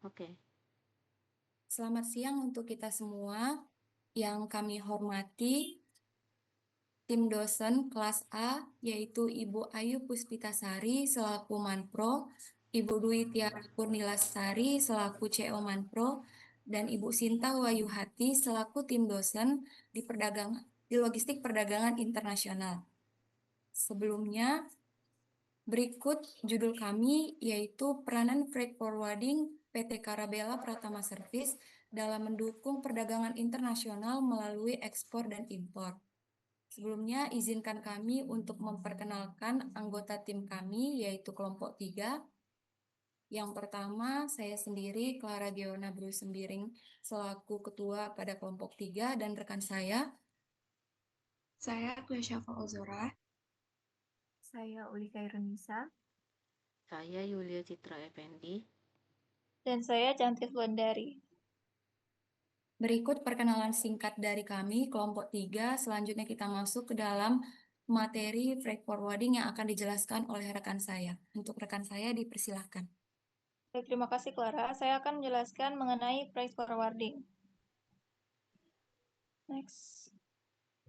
Oke, Selamat siang untuk kita semua. Yang kami hormati tim dosen kelas A, yaitu Ibu Ayu Puspitasari selaku Manpro, Ibu Dwi Tiara Kurnilasari selaku CO Manpro, dan Ibu Sinta Wayuhati selaku tim dosen di Logistik Perdagangan Internasional. Sebelumnya, berikut judul kami yaitu peranan freight forwarding PT Karabela Pratama Service dalam mendukung perdagangan internasional melalui ekspor dan impor. Sebelumnya, izinkan kami untuk memperkenalkan anggota tim kami, yaitu kelompok 3. Yang pertama, saya sendiri, Clara Giona Bru Sembiring, selaku ketua pada kelompok 3, dan rekan saya, Saya Kuya Syafa Ozora. Saya Ulika Irunisa. saya Yulia Citra Effendi. Dan saya Cantik Wulandari. berikut perkenalan singkat dari kami, kelompok 3. Selanjutnya kita masuk ke dalam materi freight forwarding yang akan dijelaskan oleh rekan saya. Untuk rekan saya, dipersilahkan. Baik, terima kasih Clara. Saya akan menjelaskan mengenai price forwarding. Next.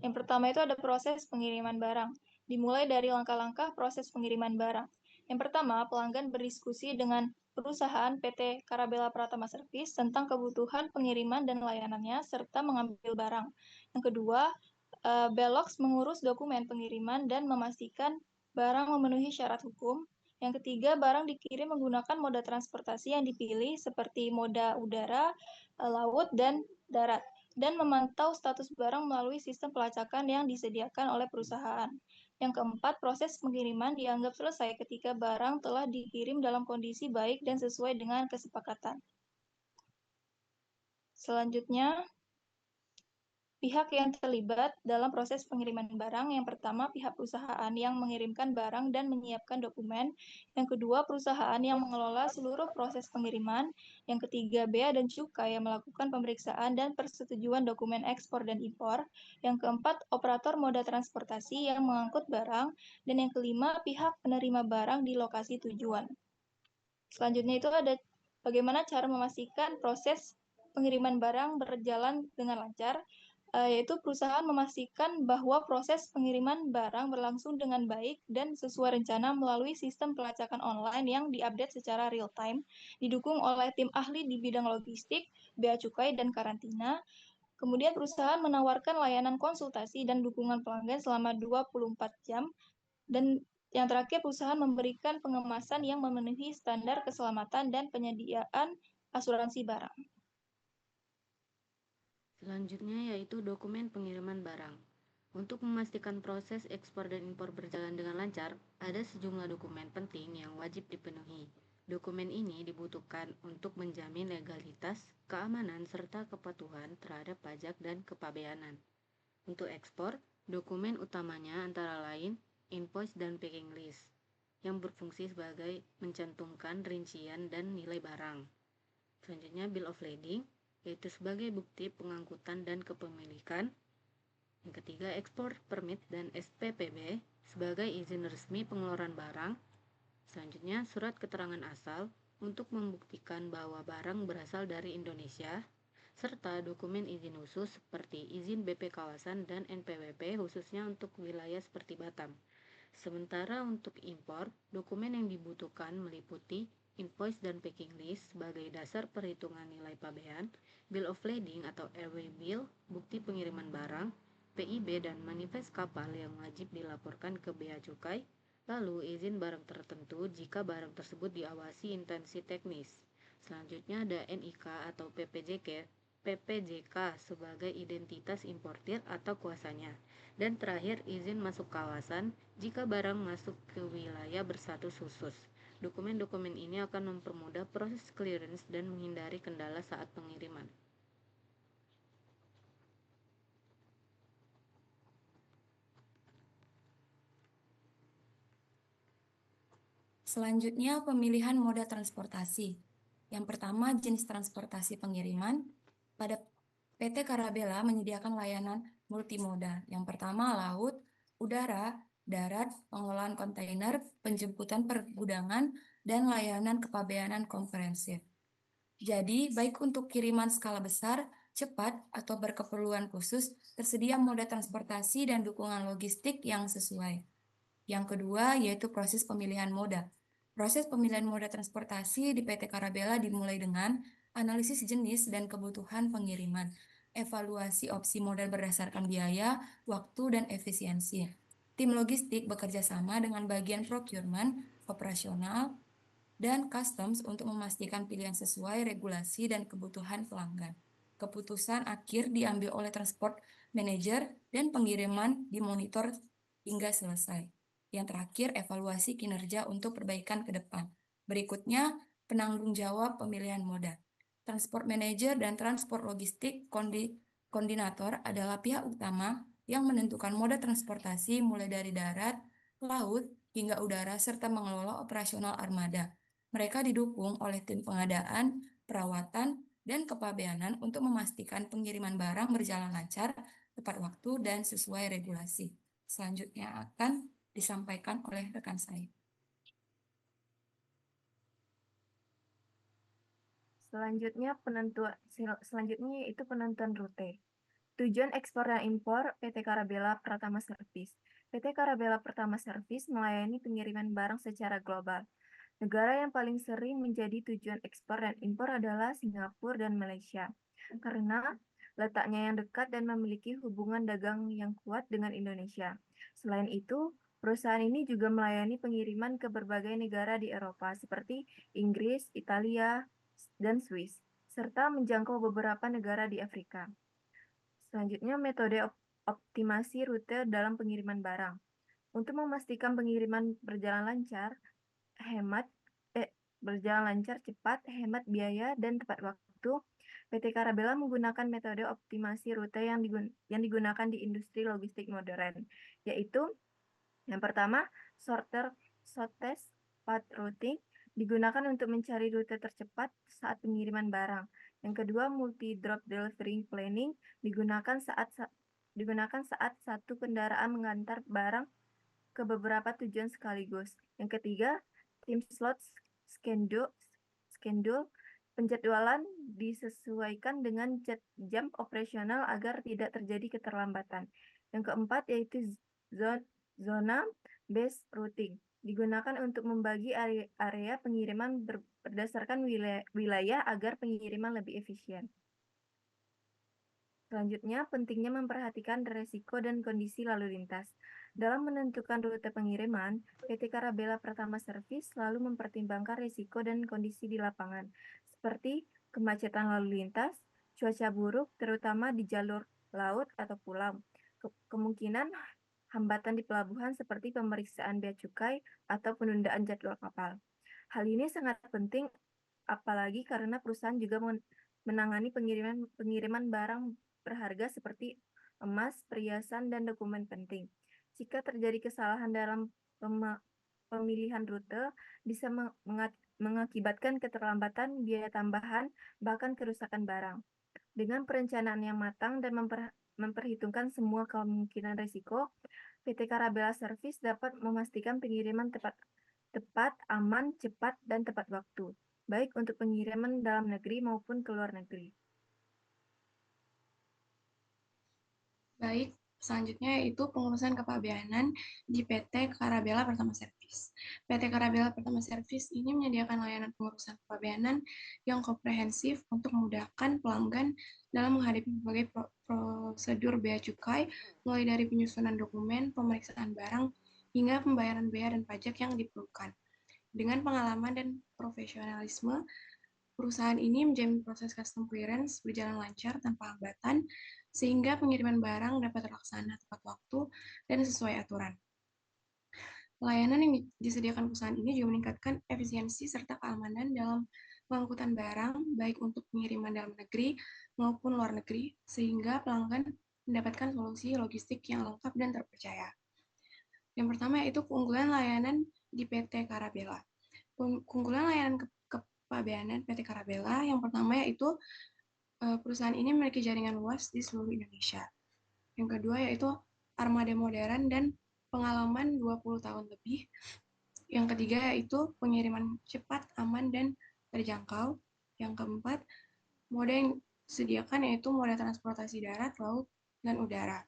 Yang pertama itu ada proses pengiriman barang. Dimulai dari langkah-langkah proses pengiriman barang. Yang pertama, pelanggan berdiskusi dengan perusahaan PT Karabela Pratama Service tentang kebutuhan pengiriman dan layanannya serta mengambil barang. Yang kedua, Belox mengurus dokumen pengiriman dan memastikan barang memenuhi syarat hukum. Yang ketiga, barang dikirim menggunakan moda transportasi yang dipilih seperti moda udara, laut, dan darat, dan memantau status barang melalui sistem pelacakan yang disediakan oleh perusahaan. Yang keempat, proses pengiriman dianggap selesai ketika barang telah dikirim dalam kondisi baik dan sesuai dengan kesepakatan. Selanjutnya, pihak yang terlibat dalam proses pengiriman barang, yang pertama pihak perusahaan yang mengirimkan barang dan menyiapkan dokumen, yang kedua perusahaan yang mengelola seluruh proses pengiriman, yang ketiga bea dan cukai yang melakukan pemeriksaan dan persetujuan dokumen ekspor dan impor, yang keempat operator moda transportasi yang mengangkut barang, dan yang kelima pihak penerima barang di lokasi tujuan. Selanjutnya itu ada bagaimana cara memastikan proses pengiriman barang berjalan dengan lancar, yaitu perusahaan memastikan bahwa proses pengiriman barang berlangsung dengan baik dan sesuai rencana melalui sistem pelacakan online yang diupdate secara real time, didukung oleh tim ahli di bidang logistik, bea cukai, dan karantina. Kemudian perusahaan menawarkan layanan konsultasi dan dukungan pelanggan selama 24 jam, dan yang terakhir perusahaan memberikan pengemasan yang memenuhi standar keselamatan dan penyediaan asuransi barang. Selanjutnya yaitu dokumen pengiriman barang. Untuk memastikan proses ekspor dan impor berjalan dengan lancar, ada sejumlah dokumen penting yang wajib dipenuhi. Dokumen ini dibutuhkan untuk menjamin legalitas, keamanan, serta kepatuhan terhadap pajak dan kepabeanan. Untuk ekspor, dokumen utamanya antara lain invoice dan packing list, yang berfungsi sebagai mencantumkan rincian dan nilai barang. Selanjutnya bill of lading, yaitu sebagai bukti pengangkutan dan kepemilikan. Yang ketiga, export permit dan SPPB sebagai izin resmi pengeluaran barang. Selanjutnya, surat keterangan asal untuk membuktikan bahwa barang berasal dari Indonesia, serta dokumen izin khusus seperti izin BP kawasan dan NPWP khususnya untuk wilayah seperti Batam. Sementara untuk impor, dokumen yang dibutuhkan meliputi invoice dan packing list sebagai dasar perhitungan nilai pabean, bill of lading atau airway bill, bukti pengiriman barang, PIB dan manifest kapal yang wajib dilaporkan ke bea cukai, lalu izin barang tertentu jika barang tersebut diawasi intensi teknis. Selanjutnya ada NIK atau PPJK sebagai identitas importir atau kuasanya. Dan terakhir izin masuk kawasan jika barang masuk ke wilayah berstatus khusus. Dokumen-dokumen ini akan mempermudah proses clearance dan menghindari kendala saat pengiriman. Selanjutnya, pemilihan moda transportasi. Yang pertama, jenis transportasi pengiriman. Pada PT Karabela menyediakan layanan multimoda. Yang pertama, laut, udara, darat, pengolahan kontainer, penjemputan pergudangan, dan layanan kepabeanan komprehensif. Jadi, baik untuk kiriman skala besar, cepat, atau berkeperluan khusus, tersedia moda transportasi dan dukungan logistik yang sesuai. Yang kedua, yaitu proses pemilihan moda. Proses pemilihan moda transportasi di PT Karabela dimulai dengan analisis jenis dan kebutuhan pengiriman, evaluasi opsi modal berdasarkan biaya, waktu, dan efisiensi. Tim logistik bekerja sama dengan bagian procurement, operasional, dan customs untuk memastikan pilihan sesuai regulasi dan kebutuhan pelanggan. Keputusan akhir diambil oleh transport manager dan pengiriman dimonitor hingga selesai. Yang terakhir, evaluasi kinerja untuk perbaikan ke depan. Berikutnya, penanggung jawab pemilihan moda. Transport manager dan transport logistik koordinator adalah pihak utama yang menentukan moda transportasi mulai dari darat, laut, hingga udara serta mengelola operasional armada. Mereka didukung oleh tim pengadaan, perawatan, dan kepabeanan untuk memastikan pengiriman barang berjalan lancar, tepat waktu, dan sesuai regulasi. Selanjutnya akan disampaikan oleh rekan saya. Selanjutnya yaitu penentuan rute. Tujuan ekspor dan impor PT Karabela Pratama Service. PT Karabela Pratama Service melayani pengiriman barang secara global. Negara yang paling sering menjadi tujuan ekspor dan impor adalah Singapura dan Malaysia, karena letaknya yang dekat dan memiliki hubungan dagang yang kuat dengan Indonesia. Selain itu, perusahaan ini juga melayani pengiriman ke berbagai negara di Eropa seperti Inggris, Italia, dan Swiss, serta menjangkau beberapa negara di Afrika. Selanjutnya, metode optimasi rute dalam pengiriman barang. Untuk memastikan pengiriman berjalan lancar, cepat, hemat biaya, dan tepat waktu, PT Karabela menggunakan metode optimasi rute yang digunakan di industri logistik modern, yaitu yang pertama, shortest path routing, digunakan untuk mencari rute tercepat saat pengiriman barang. Yang kedua, multi-drop delivery planning, digunakan saat satu kendaraan mengantar barang ke beberapa tujuan sekaligus. Yang ketiga, tim slot schedule, penjadwalan disesuaikan dengan jam operasional agar tidak terjadi keterlambatan. Yang keempat, yaitu zona based routing, digunakan untuk membagi area pengiriman berdasarkan wilayah agar pengiriman lebih efisien. Selanjutnya, pentingnya memperhatikan resiko dan kondisi lalu lintas. Dalam menentukan rute pengiriman, PT Karabela Pratama Service selalu mempertimbangkan risiko dan kondisi di lapangan, seperti kemacetan lalu lintas, cuaca buruk, terutama di jalur laut atau pulau, kemungkinan hambatan di pelabuhan seperti pemeriksaan bea cukai atau penundaan jadwal kapal. Hal ini sangat penting, apalagi karena perusahaan juga menangani pengiriman barang berharga seperti emas, perhiasan, dan dokumen penting. Jika terjadi kesalahan dalam pemilihan rute, bisa mengakibatkan keterlambatan, biaya tambahan, bahkan kerusakan barang. Dengan perencanaan yang matang dan memperhitungkan semua kemungkinan risiko, PT Karabela Service dapat memastikan pengiriman tepat, aman, cepat, dan tepat waktu, baik untuk pengiriman dalam negeri maupun ke luar negeri. Baik, selanjutnya yaitu pengurusan kepabeanan di PT Karabela Pratama Service. PT Karabela Pratama Service ini menyediakan layanan pengurusan kepabeanan yang komprehensif untuk memudahkan pelanggan dalam menghadapi berbagai prosedur bea cukai, mulai dari penyusunan dokumen, pemeriksaan barang, hingga pembayaran bea dan pajak yang diperlukan. Dengan pengalaman dan profesionalisme, perusahaan ini menjamin proses custom clearance berjalan lancar tanpa hambatan, sehingga pengiriman barang dapat terlaksana tepat waktu dan sesuai aturan. Layanan yang disediakan perusahaan ini juga meningkatkan efisiensi serta keamanan dalam pengangkutan barang, baik untuk pengiriman dalam negeri maupun luar negeri, sehingga pelanggan mendapatkan solusi logistik yang lengkap dan terpercaya. Yang pertama yaitu keunggulan layanan di PT Karabela. Keunggulan layanan kepabeanan PT Karabela yang pertama yaitu perusahaan ini memiliki jaringan luas di seluruh Indonesia. Yang kedua yaitu armada modern dan pengalaman 20 tahun lebih. Yang ketiga yaitu pengiriman cepat, aman, dan terjangkau. Yang keempat, moda yang disediakan yaitu moda transportasi darat, laut, dan udara.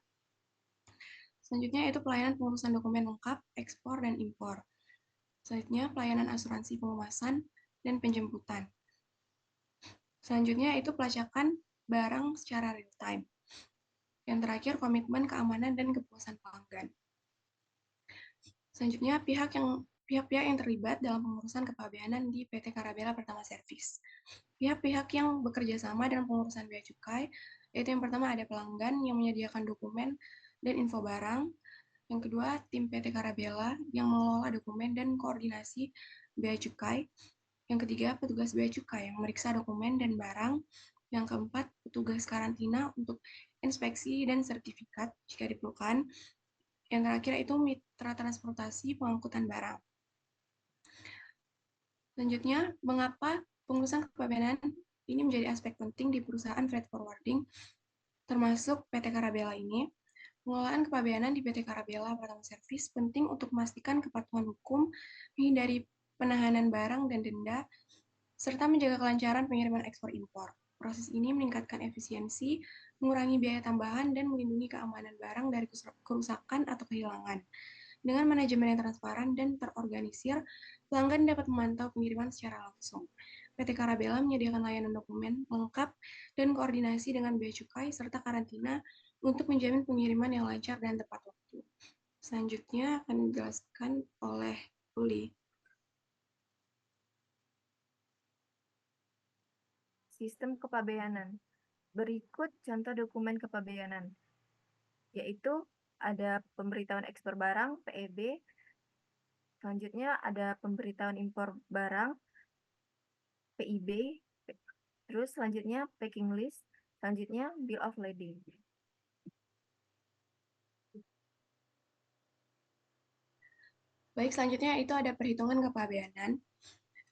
Selanjutnya yaitu pelayanan pengurusan dokumen lengkap, ekspor, dan impor. Selanjutnya pelayanan asuransi pengemasan dan penjemputan. Selanjutnya itu pelacakan barang secara real time. Yang terakhir komitmen keamanan dan kepuasan pelanggan. Selanjutnya pihak-pihak yang terlibat dalam pengurusan kepabeanan di PT Karabela Pertama Servis. Pihak-pihak yang bekerja sama dalam pengurusan bea cukai, yaitu yang pertama ada pelanggan yang menyediakan dokumen dan info barang. Yang kedua, tim PT Karabela yang mengelola dokumen dan koordinasi bea cukai. Yang ketiga, petugas bea cukai yang memeriksa dokumen dan barang. Yang keempat, petugas karantina untuk inspeksi dan sertifikat jika diperlukan. Yang terakhir itu mitra transportasi pengangkutan barang. Selanjutnya, mengapa pengurusan kepabeanan ini menjadi aspek penting di perusahaan freight forwarding, termasuk PT Karabela ini? Pengelolaan kepabeanan di PT Karabela Pertama Servis penting untuk memastikan kepatuhan hukum, menghindari penahanan barang dan denda, serta menjaga kelancaran pengiriman ekspor-impor. Proses ini meningkatkan efisiensi, mengurangi biaya tambahan, dan melindungi keamanan barang dari kerusakan atau kehilangan. Dengan manajemen yang transparan dan terorganisir, pelanggan dapat memantau pengiriman secara langsung. PT Karabela menyediakan layanan dokumen lengkap dan koordinasi dengan bea cukai serta karantina untuk menjamin pengiriman yang lancar dan tepat waktu. Selanjutnya akan dijelaskan oleh Uli. Sistem kepabeanan. Berikut contoh dokumen kepabeanan, yaitu ada pemberitahuan ekspor barang, PEB. Selanjutnya ada pemberitahuan impor barang, PIB. Terus selanjutnya packing list. Selanjutnya bill of lading. Baik, selanjutnya itu ada perhitungan kepabeanan.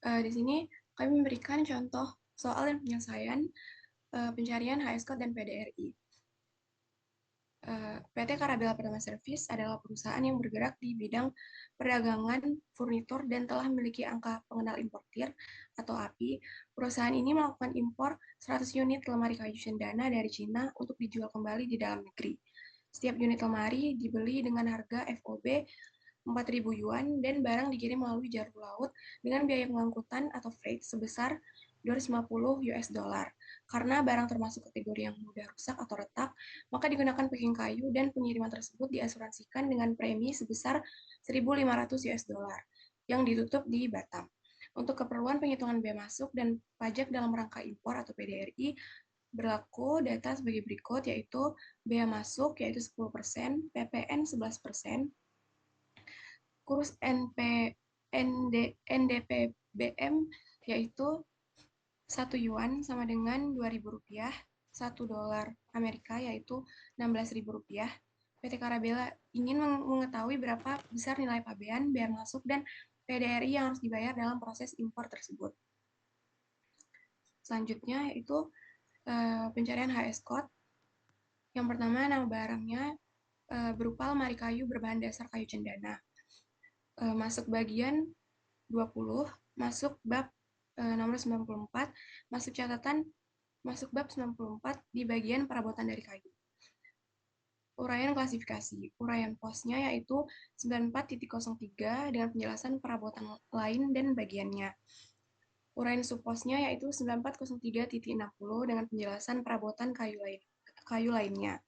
Di sini kami memberikan contoh soal dan penyelesaian pencarian HS Code dan PDRI. PT Karabela Pertama Servis adalah perusahaan yang bergerak di bidang perdagangan furnitur dan telah memiliki angka pengenal importir atau API. Perusahaan ini melakukan impor 100 unit lemari kayu cendana dari Cina untuk dijual kembali di dalam negeri. Setiap unit lemari dibeli dengan harga FOB 4.000 yuan dan barang dikirim melalui jalur laut dengan biaya pengangkutan atau freight sebesar 250 US dollar. Karena barang termasuk kategori yang mudah rusak atau retak, maka digunakan packing kayu dan pengiriman tersebut diasuransikan dengan premi sebesar 1.500 US dollar yang ditutup di Batam. Untuk keperluan penghitungan bea masuk dan pajak dalam rangka impor atau PDRI, berlaku data sebagai berikut, yaitu bea masuk yaitu 10%, PPN 11%, kurs NDPBM yaitu 1 yuan sama dengan Rp2.000, 1 dolar Amerika yaitu Rp16.000. PT Karabela ingin mengetahui berapa besar nilai pabean, bea masuk, dan PDRI yang harus dibayar dalam proses impor tersebut. Selanjutnya yaitu pencarian HS Code. Yang pertama, nama barangnya berupa lemari kayu berbahan dasar kayu cendana. Masuk bagian 20, masuk bab nomor 94, masuk catatan, masuk bab 94 di bagian perabotan dari kayu. Uraian klasifikasi. Uraian posnya yaitu 94.03 dengan penjelasan perabotan lain dan bagiannya. Uraian subposnya yaitu 9403.60 dengan penjelasan perabotan kayu lainnya.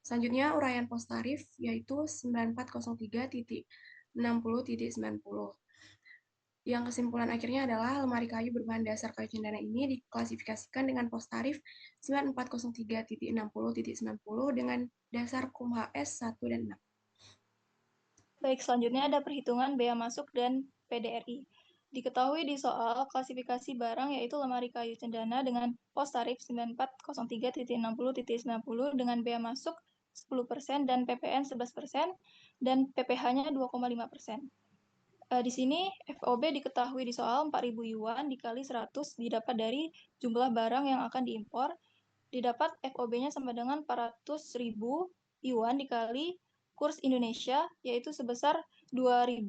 Selanjutnya uraian pos tarif yaitu 9403.60.90. Yang kesimpulan akhirnya adalah lemari kayu berbahan dasar kayu cendana ini diklasifikasikan dengan pos tarif 9403.60.90 dengan dasar KUM-HS 1 dan 6. Baik, selanjutnya ada perhitungan bea masuk dan PDRI. Diketahui di soal klasifikasi barang yaitu lemari kayu cendana dengan pos tarif 9403.60.90 dengan bea masuk 10% dan PPN 11% dan PPh-nya 2,5%. Di sini FOB diketahui di soal 4.000 yuan dikali 100 didapat dari jumlah barang yang akan diimpor. Didapat FOB-nya sama dengan 400.000 yuan dikali kurs Indonesia, yaitu sebesar 2.000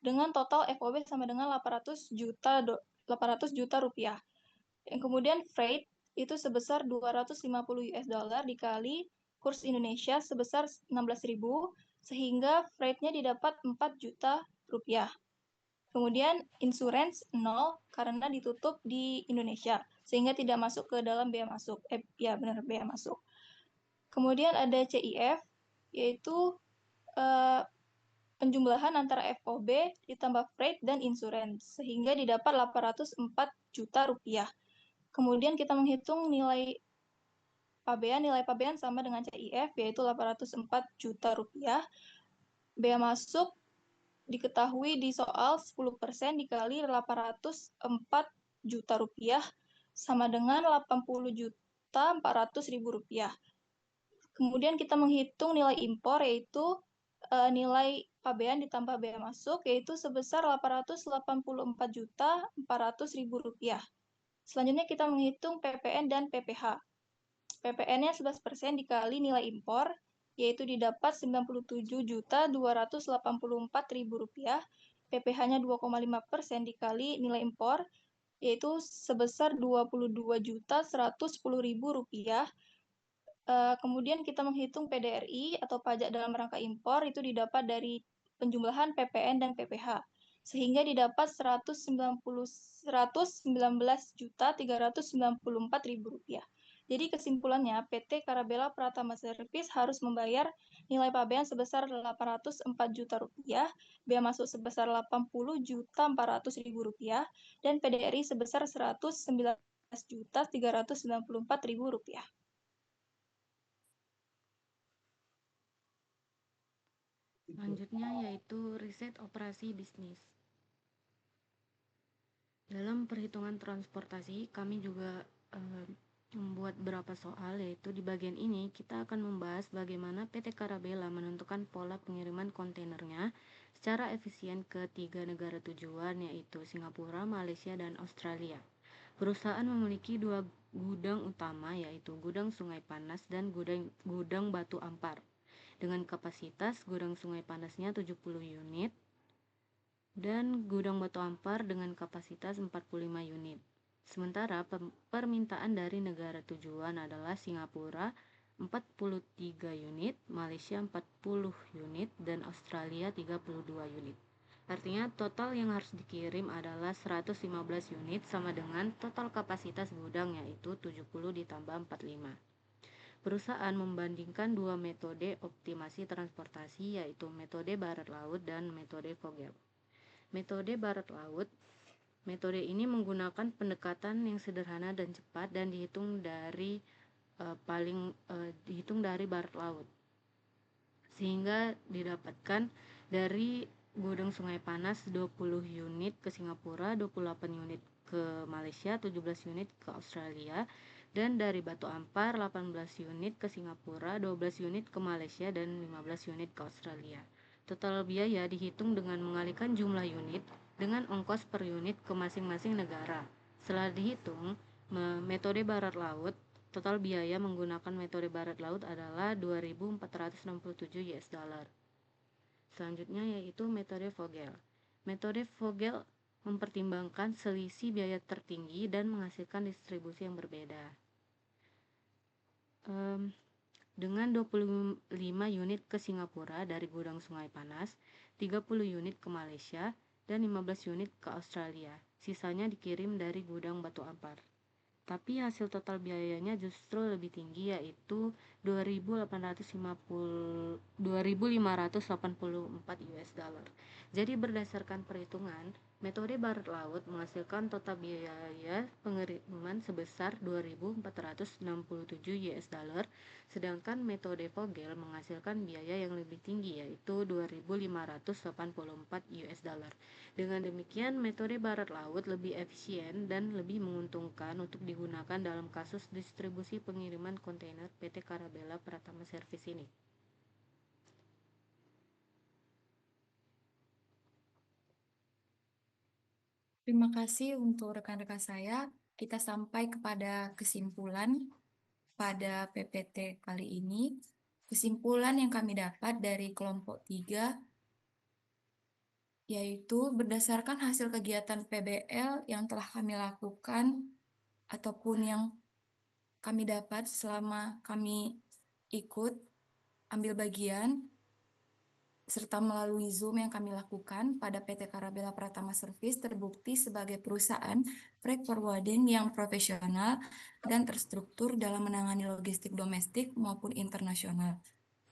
dengan total FOB sama dengan 800 juta rupiah. Yang kemudian freight itu sebesar 250 US dollar dikali kurs Indonesia sebesar 16.000 sehingga freight-nya didapat 4 juta rupiah. Kemudian insurance 0 karena ditutup di Indonesia sehingga tidak masuk ke dalam bea masuk. Ya benar, bea masuk. Kemudian ada CIF yaitu penjumlahan antara FOB ditambah freight dan insurance sehingga didapat 804 juta rupiah. Kemudian kita menghitung nilai pabean sama dengan CIF yaitu 804 juta rupiah. Bea masuk diketahui di soal 10% dikali 804 juta rupiah sama dengan 80 juta 400 ribu rupiah. Kemudian kita menghitung nilai impor yaitu nilai pabean ditambah bea masuk yaitu sebesar 884 juta 400 ribu rupiah. Selanjutnya kita menghitung PPN dan PPH. PPN-nya 11% dikali nilai impor yaitu didapat 97 juta 284 ribu rupiah. PPH-nya 2,5% dikali nilai impor yaitu sebesar 22 juta 110 ribu rupiah. Kemudian kita menghitung PDRI atau pajak dalam rangka impor itu didapat dari penjumlahan PPN dan PPH sehingga didapat 119 juta 394 ribu rupiah. Jadi kesimpulannya PT Karabela Pratama Service harus membayar nilai pabean sebesar 804 juta rupiah, bea masuk sebesar 80 juta 400 ribu rupiah, dan PDRI sebesar 119 juta 394 ribu rupiah. Selanjutnya yaitu riset operasi bisnis. Dalam perhitungan transportasi, kami juga membuat beberapa soal, yaitu di bagian ini kita akan membahas bagaimana PT Karabela menentukan pola pengiriman kontainernya secara efisien ke 3 negara tujuan, yaitu Singapura, Malaysia, dan Australia. Perusahaan memiliki 2 gudang utama, yaitu Gudang Sungai Panas dan Gudang Batu Ampar. Dengan kapasitas gudang Sungai Panasnya 70 unit dan gudang Batu Ampar dengan kapasitas 45 unit. Sementara permintaan dari negara tujuan adalah Singapura 43 unit, Malaysia 40 unit, dan Australia 32 unit. Artinya total yang harus dikirim adalah 115 unit sama dengan total kapasitas gudang yaitu 70 ditambah 45. Perusahaan membandingkan dua metode optimasi transportasi yaitu metode barat laut dan metode Vogel. Metode barat laut, metode ini menggunakan pendekatan yang sederhana dan cepat dan dihitung dari barat laut. Sehingga didapatkan dari gudang Sungai Panas 20 unit ke Singapura, 28 unit ke Malaysia, 17 unit ke Australia, dan dari Batu Ampar 18 unit ke Singapura, 12 unit ke Malaysia, dan 15 unit ke Australia. Total biaya dihitung dengan mengalihkan jumlah unit dengan ongkos per unit ke masing-masing negara. Setelah dihitung metode barat laut, total biaya menggunakan metode barat laut adalah 2.467 US dollar. Selanjutnya yaitu metode Vogel. Metode Vogel mempertimbangkan selisih biaya tertinggi dan menghasilkan distribusi yang berbeda. Dengan 25 unit ke Singapura dari gudang Sungai Panas, 30 unit ke Malaysia, dan 15 unit ke Australia. Sisanya dikirim dari gudang Batu Ampar. Tapi hasil total biayanya justru lebih tinggi yaitu 2.584 US dollar. Jadi berdasarkan perhitungan, metode barat laut menghasilkan total biaya pengiriman sebesar 2.467 US dollar, sedangkan metode Vogel menghasilkan biaya yang lebih tinggi yaitu 2.584 US dollar. Dengan demikian, metode barat laut lebih efisien dan lebih menguntungkan untuk digunakan dalam kasus distribusi pengiriman kontainer PT Karabela Pratama Service ini. Terima kasih untuk rekan-rekan saya. Kita sampai kepada kesimpulan pada PPT kali ini. Kesimpulan yang kami dapat dari kelompok 3 yaitu berdasarkan hasil kegiatan PBL yang telah kami lakukan ataupun yang kami dapat selama kami ikut ambil bagian serta melalui Zoom yang kami lakukan pada PT Karabela Pratama Service terbukti sebagai perusahaan freight forwarding yang profesional dan terstruktur dalam menangani logistik domestik maupun internasional.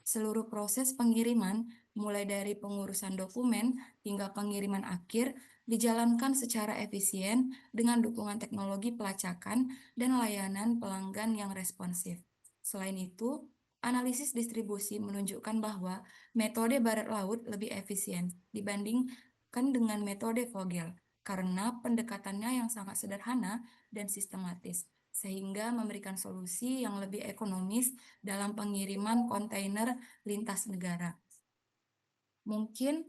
Seluruh proses pengiriman, mulai dari pengurusan dokumen hingga pengiriman akhir, dijalankan secara efisien dengan dukungan teknologi pelacakan dan layanan pelanggan yang responsif. Selain itu, analisis distribusi menunjukkan bahwa metode barat laut lebih efisien dibandingkan dengan metode Vogel karena pendekatannya yang sangat sederhana dan sistematis, sehingga memberikan solusi yang lebih ekonomis dalam pengiriman kontainer lintas negara. Mungkin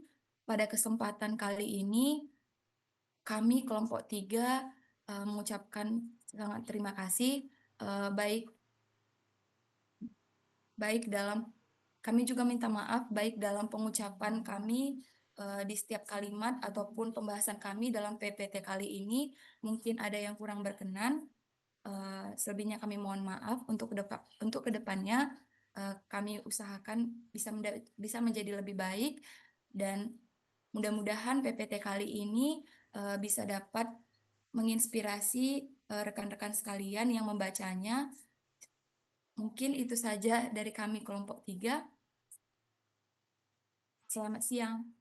pada kesempatan kali ini kami kelompok 3 mengucapkan sangat terima kasih baik dalam kami juga minta maaf baik dalam pengucapan kami di setiap kalimat ataupun pembahasan kami dalam PPT kali ini mungkin ada yang kurang berkenan. Selebihnya kami mohon maaf untuk kedepannya kami usahakan bisa menjadi lebih baik dan mudah-mudahan PPT kali ini bisa dapat menginspirasi rekan-rekan sekalian yang membacanya. Mungkin itu saja dari kami kelompok 3. Selamat siang.